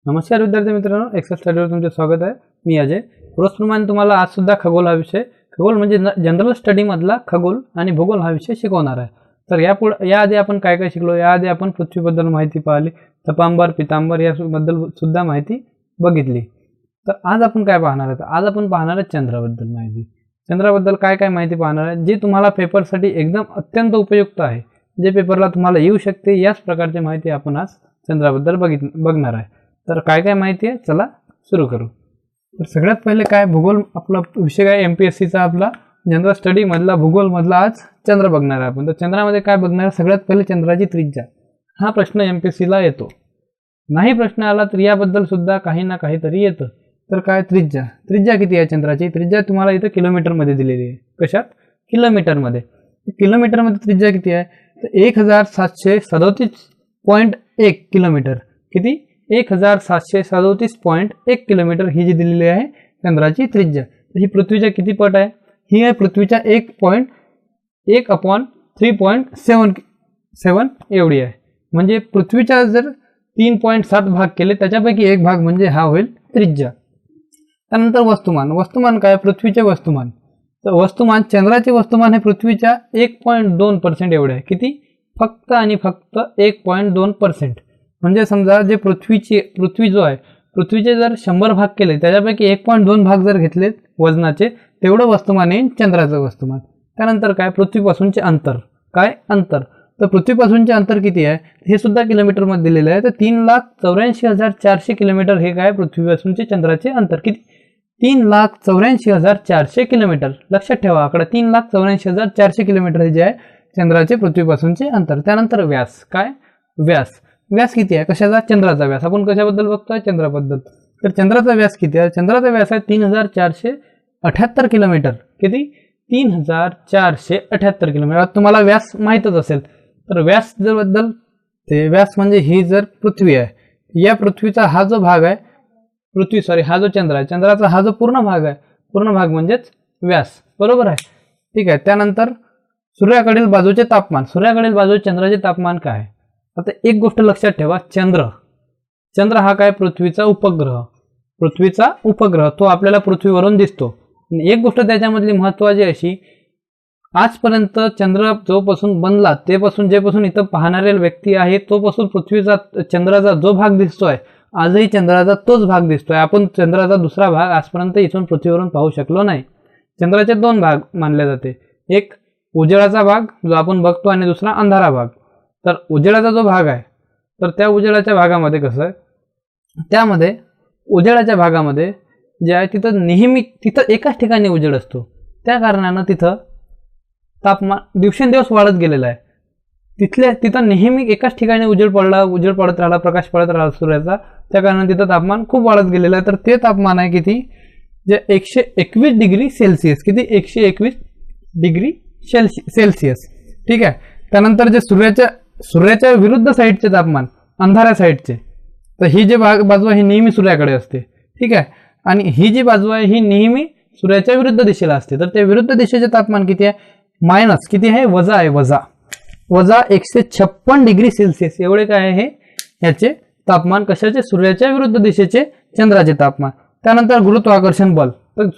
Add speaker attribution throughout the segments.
Speaker 1: नमस्कार विद्यार्थी मित्रांनो, एक्सेल स्टडीवर तुमचे स्वागत आहे। मी अजय। रोजप्रमाणे तुम्हाला आज सुद्धा खगोल हा विषय, खगोल म्हणजे जनरल स्टडी मधला खगोल आणि भूगोल हा विषय शिकवणार आहे। तर याआधी आपण काय काय शिकलो, याआधी आपण पृथ्वीबद्दल माहिती पाहिली, तपांबर पितांबर याबद्दल सुद्धा माहिती बघितली। तर आज आपण काय पाहणार आहे, आज आपण पाहणार आहे चंद्राबद्दल माहिती। चंद्राबद्दल काय काय माहिती पाहणार आहे, जे तुम्हाला पेपरसाठी एकदम अत्यंत उपयुक्त आहे, जे पेपरला तुम्हाला येऊ शकते, याच प्रकारची माहिती आपण आज चंद्राबद्दल बघणार आहे। तर काय काय माहिती आहे, चला सुरू करू। तर सगळ्यात पहिले काय, भूगोल आपला विषय काय mpscचा आपला जनरल स्टडी मधला भूगोल मधला आज चंद्र बघणार आहे आपण। तर चंद्रामध्ये काय बघणार, सगळ्यात पहिले चंद्राची त्रिज्या। हा प्रश्न mpscला येतो, नाही प्रश्न आला तर याबद्दल सुद्धा काही ना काहीतरी येतं। तर काय त्रिज्या, त्रिज्या किती आहे चंद्राची? त्रिज्या तुम्हाला इथं किलोमीटर मध्ये दिलेली आहे। कशात? किलोमीटर मध्ये। किलोमीटर मध्ये त्रिज्या किती आहे तर 1737.1 किलोमीटर। किती? 1737.1 किलोमीटर ही जी दिलेली आहे चंद्राची त्रिज्या। ही पृथ्वीच्या किती पट आहे? ही आहे पृथ्वीच्या 1/3.7 एवढी आहे। म्हणजे पृथ्वीच्या जर 3.7 भाग केले, त्याच्यापैकी एक भाग म्हणजे हा होईल त्रिज्या। त्यानंतर वस्तुमान, वस्तुमान काय? पृथ्वीचे वस्तुमान। तर वस्तुमान, चंद्राचे वस्तुमान हे पृथ्वीच्या 1.2% एवढे आहे। किती? फक्त आणि फक्त 1.2%। म्हणजे समजा जे पृथ्वी जो आहे, पृथ्वीचे जर 100 भाग केले, त्याच्यापैकी 1.2 भाग जर घेतले वजनाचे, तेवढं वस्तुमान येईल चंद्राचं वस्तुमान। त्यानंतर काय, पृथ्वीपासूनचे अंतर। काय? अंतर। तर पृथ्वीपासूनचे अंतर किती आहे हे सुद्धा किलोमीटर मध्ये दिलेलं आहे। तर 3,84,400 किलोमीटर हे काय, पृथ्वीपासूनचे चंद्राचे अंतर। किती? 3,84,400 किलोमीटर। लक्षात ठेवा आकडा, 3,84,400 किलोमीटर हे जे आहे चंद्राचे पृथ्वीपासूनचे अंतर। त्यानंतर व्यास। काय? व्यास। व्यास किती आहे कशाचा? चंद्राचा व्यास। आपण कशाबद्दल बघतोय? चंद्राबद्दल। तर चंद्राचा व्यास किती आहे? चंद्राचा व्यास आहे 3,478 किलोमीटर। किती? 3,478 किलोमीटर। तुम्हाला व्यास माहीतच असेल। तर व्यास जर बद्दल, ते व्यास म्हणजे ही जर पृथ्वी आहे, या पृथ्वीचा हा जो भाग आहे, हा जो चंद्र आहे, चंद्राचा हा जो पूर्ण भाग आहे, पूर्ण भाग म्हणजेच व्यास। बरोबर आहे, ठीक आहे। त्यानंतर सूर्याकडील बाजूचे तापमान, सूर्याकडील बाजूचे चंद्राचे तापमान काय आहे? आता एक गोष्ट लक्षात ठेवा, चंद्र हा काय, पृथ्वीचा उपग्रह। पृथ्वीचा उपग्रह, तो आपल्याला पृथ्वीवरून दिसतो। एक गोष्ट त्याच्यामधली महत्वाची अशी, आजपर्यंत चंद्र जोपासून बनला, जेपासून इथं पाहणारे व्यक्ती आहे, तोपासून पृथ्वीचा, चंद्राचा जो भाग दिसतोय, आजही चंद्राचा तोच भाग दिसतोय। आपण चंद्राचा दुसरा भाग आजपर्यंत इथून पृथ्वीवरून पाहू शकलो नाही। चंद्राचे दोन भाग मानले जाते, एक उजेडाचा भाग जो आपण बघतो, आणि दुसरा अंधारा भाग। तर उजेडाचा जो भाग आहे, तर त्या उजेडाच्या भागामध्ये कसं आहे, त्यामध्ये उजेडाच्या भागामध्ये जे आहे तिथं एकाच ठिकाणी उजेड असतो। त्या कारणानं तिथं तापमान दिवसेंदिवस वाढत गेलेलं आहे। तिथं नेहमी एकाच ठिकाणी उजेड पडत राहिला, प्रकाश पडत राहिला सूर्याचा, त्या कारणाने तिथं तापमान खूप वाढत गेलेलं आहे। तर ते तापमान आहे किती, जे 121 डिग्री सेल्सिअस। किती? 121 डिग्री सेल्सिअस, ठीक आहे। त्यानंतर जे सूर्याच्या विरुद्ध साईडचे तापमान, अंधाऱ्या साईडचे, तर ही जी बाजू आहे ही नेहमी सूर्याकडे असते, ठीक आहे। आणि ही जी बाजू आहे ही नेहमी सूर्याच्या विरुद्ध दिशेला असते। तर त्या विरुद्ध दिशेचे तापमान किती आहे? मायनस किती आहे? वजा आहे, वजा 156 डिग्री सेल्सिअस एवढे काय आहे याचे तापमान। कशाचे? सूर्याच्या विरुद्ध दिशेचे चंद्राचे तापमान। त्यानंतर गुरुत्वाकर्षण बल। तर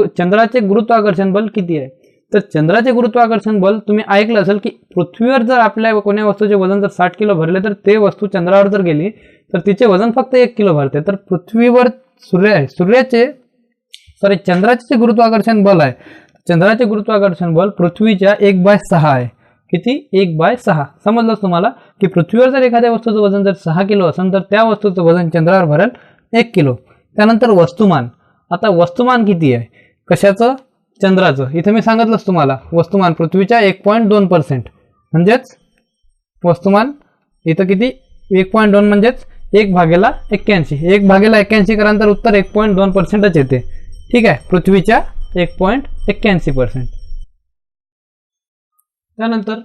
Speaker 1: चंद्राचे गुरुत्वाकर्षण बल किती आहे? तर चंद्राचे गुरुत्वाकर्षण बल तुम्ही ऐकलं असेल की पृथ्वीवर जर आपल्या कोण्या वस्तूचे वजन जर 60 किलो भरले, तर ते वस्तू चंद्रावर जर गेली तर तिचे वजन फक्त 1 किलो भरते। तर पृथ्वीवर चंद्राचे जे गुरुत्वाकर्षण बल आहे, चंद्राचे गुरुत्वाकर्षण बल पृथ्वीच्या 1/6 आहे। किती? 1/6। समजलं तुम्हाला की पृथ्वीवर जर एखाद्या वस्तूचं वजन जर 6 किलो असेल, तर त्या वस्तूचं वजन चंद्रावर भरेल 1 किलो। त्यानंतर वस्तुमान। आता वस्तुमान किती आहे कशाचं? चंद्राचं। इथे मी सांगितलंच तुम्हाला, वस्तुमान पृथ्वीच्या 1.2%, म्हणजेच वस्तुमान इथं किती? 1.2 म्हणजेच 1/81। 1/81 करांतर उत्तर 1.2%च येते, ठीक आहे, पृथ्वीच्या 1.81%। त्यानंतर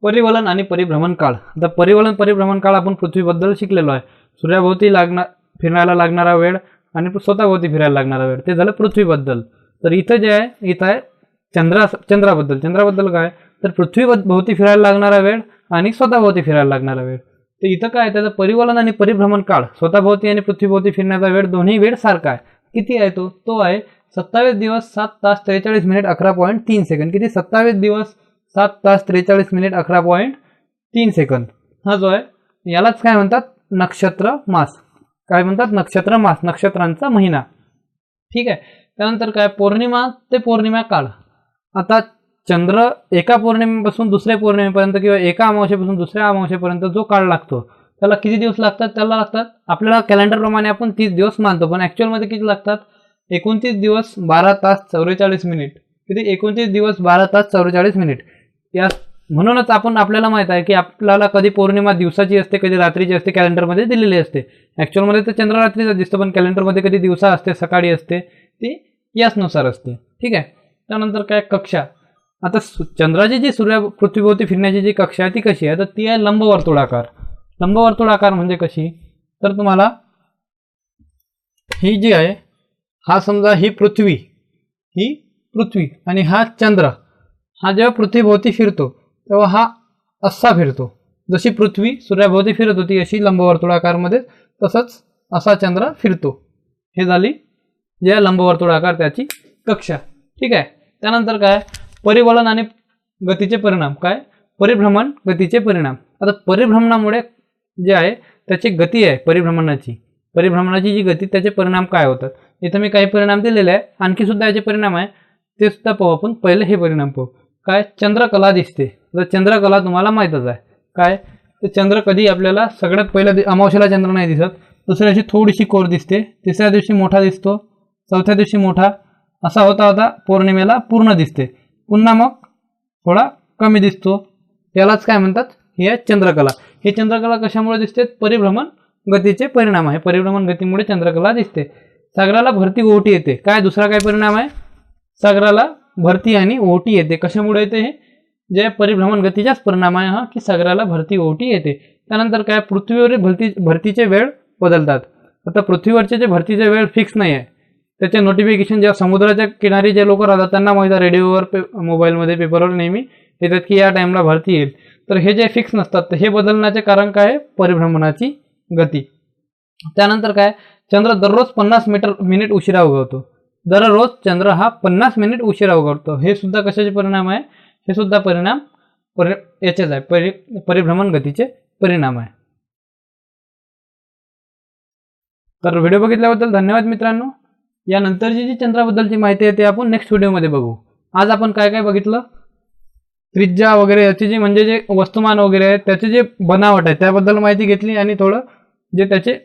Speaker 1: परिवलन आणि परिभ्रमण काळ। आता परिभ्रमण काळ आपण पृथ्वीबद्दल शिकलेलो आहे। सूर्याभोवती फिरायला लागणारा वेळ आणि स्वतःभोवती फिरायला लागणारा वेळ, ते झालं पृथ्वीबद्दल। तर इथं जे आहे, इथं आहे चंद्राबद्दल। चंद्राबद्दल काय? तर पृथ्वी भोवती फिरायला लागणारा वेळ आणि स्वतःभोवती फिरायला लागणारा वेळ. तर इथं काय त्याचं परिवलन आणि परिभ्रमण काळ, स्वतःभोवती आणि पृथ्वीभोवती फिरण्याचा वेळ दोन्ही वेळ सारखा आहे. किती आहे तो आहे 27 दिवस 7 तास 43 मिनिट 11.3 सेकंद. किती? 27 दिवस 7 तास 43 मिनिट 11.3 सेकंद हा जो आहे यालाच काय म्हणतात? नक्षत्र मास. काय म्हणतात? नक्षत्र मास, नक्षत्रांचा महिना. ठीक आहे. त्यानंतर काय? पौर्णिमा ते पौर्णिमा काळ. आता चंद्र एका पौर्णिमेपासून दुसऱ्या पौर्णिमेपर्यंत किंवा एका अमावस्येपासून दुसऱ्या अमावस्येपर्यंत जो काळ लागतो त्याला किती दिवस लागतात? त्याला लागतात आपल्याला कॅलेंडर प्रमाणे आपण 30 दिवस मानतो, पण ॲक्च्युअलमध्ये किती लागतात? 29 दिवस 12 तास 44 मिनिट. किती? 29 दिवस 12 तास 44 मिनिट. या म्हणूनच आपल्याला माहित आहे की आपल्याला कधी पौर्णिमा दिवसाची असते, कधी रात्रीची असते, कॅलेंडरमध्ये दिलेली असते. ॲक्च्युअलमध्ये तर चंद्र रात्रीचा दिसतं, पण कॅलेंडरमध्ये कधी दिवसा असते, सकाळी असते, ती याचनुसार असते. ठीक आहे. त्यानंतर काय? कक्षा. आता चंद्राची जी पृथ्वीभोवती फिरण्याची जी कक्षा आहे ती कशी आहे? तर ती आहे लंबवर्तुळाकार. लंबवर्तुळाकार म्हणजे कशी? तर तुम्हाला ही जी आहे, हा समजा ही पृथ्वी आणि हा चंद्र, हा जेव्हा पृथ्वीभोवती फिरतो तेव्हा हा असा फिरतो. जशी पृथ्वी सूर्याभोवती फिरत होती अशी लंबवर्तुळाकारमध्ये तसंच असा चंद्र फिरतो. हे झाली जे लंबवर्तुळाकार त्याची कक्षा. ठीक आहे. त्यानंतर काय? परिवलन आणि गतीचे परिणाम. काय? परिभ्रमण गतीचे परिणाम. आता परिभ्रमणामुळे जे आहे त्याची गती आहे परिभ्रमणाची जी गती, त्याचे परिणाम काय होतात? इथं मी काही परिणाम दिलेले आहे, आणखी सुद्धा याचे परिणाम आहे, ते सुद्धा पाहू आपण. पहिले हे परिणाम पाहू. काय? चंद्रकला दिसते. तर चंद्रकला तुम्हाला माहीतच आहे. काय? तर चंद्र कधी आपल्याला सगळ्यात पहिल्या अमावस्येला चंद्र नाही दिसत, दुसऱ्या दिवशी थोडीशी कोर दिसते, तिसऱ्या दिवशी मोठा दिसतो, चौथ्या दिवशी मोठा, असा होता पौर्णिमेला पूर्ण दिसते, पुन्हा मग थोडा कमी दिसतो. यालाच काय म्हणतात? ही आहे चंद्रकला. ही चंद्रकला कशामुळे दिसते? परिभ्रमण गतीचे परिणाम आहे. परिभ्रमण गतीमुळे चंद्रकला दिसते. सागराला भरती ओहोटी येते. काय? दुसरा काय परिणाम आहे? सागराला भरती आणि ओहोटी येते. कशामुळे येते? हे जे परिभ्रमण गतीचाच परिणाम आहे हा, की सागराला भरती ओहोटी येते. त्यानंतर काय? पृथ्वीवरील भरतीचे वेळ बदलतात. आता पृथ्वीवरचे जे भरतीचे वेळ फिक्स नाही आहे, त्याचे नोटिफिकेशन जेव्हा समुद्राच्या किनारी जे लोक राहतात त्यांना माहिती आहे, रेडिओवर मोबाईलमध्ये पेपरवर नेहमी येतात की या टाईमला भरती येईल. तर हे जे फिक्स नसतात, तर हे बदलण्याचे कारण काय आहे? परिभ्रमणाची गती. त्यानंतर काय? चंद्र दररोज 50 मिनिट उशिरा उगवतो. दररोज चंद्र हा 50 मिनिट उशिरा उगवतो. हे सुद्धा कशाचे परिणाम आहे? हे सुद्धा परिणाम याचेच आहे, परिभ्रमण गतीचे परिणाम आहे. तर व्हिडिओ बघितल्याबद्दल धन्यवाद मित्रांनो. यानंतरची जी चंद्राबद्दलची माहिती आहे ते आपण नेक्स्ट व्हिडिओमध्ये बघू. आज आपण काय काय बघितलं? त्रिज्या वगैरे याची जी म्हणजे जे वस्तुमान वगैरे आहे त्याचे जे बनावट आहे त्याबद्दल माहिती घेतली आणि थोडं जे त्याचे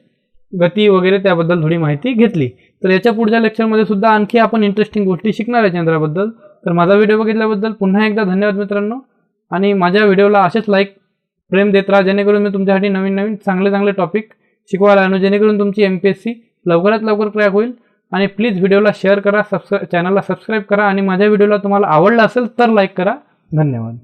Speaker 1: गती वगैरे त्याबद्दल थोडी माहिती घेतली. तर याच्या पुढच्या लेक्चरमध्ये सुद्धा आणखी आपण इंटरेस्टिंग गोष्टी शिकणार आहे चंद्राबद्दल. तर माझा व्हिडिओ बघितल्याबद्दल पुन्हा एकदा धन्यवाद मित्रांनो. आणि माझ्या व्हिडिओला असेच लाईक प्रेम देत राहा, जेणेकरून मी तुमच्यासाठी नवीन चांगले टॉपिक शिकवायला आणू, जेणेकरून तुमची mpsc लवकरात लवकर क्रॅक होईल. आणि प्लीज व्हिडिओला शेअर करा, चॅनलला सबस्क्राईब करा आणि माझ्या व्हिडिओला तुम्हाला आवडला असेल तर लाईक करा. धन्यवाद.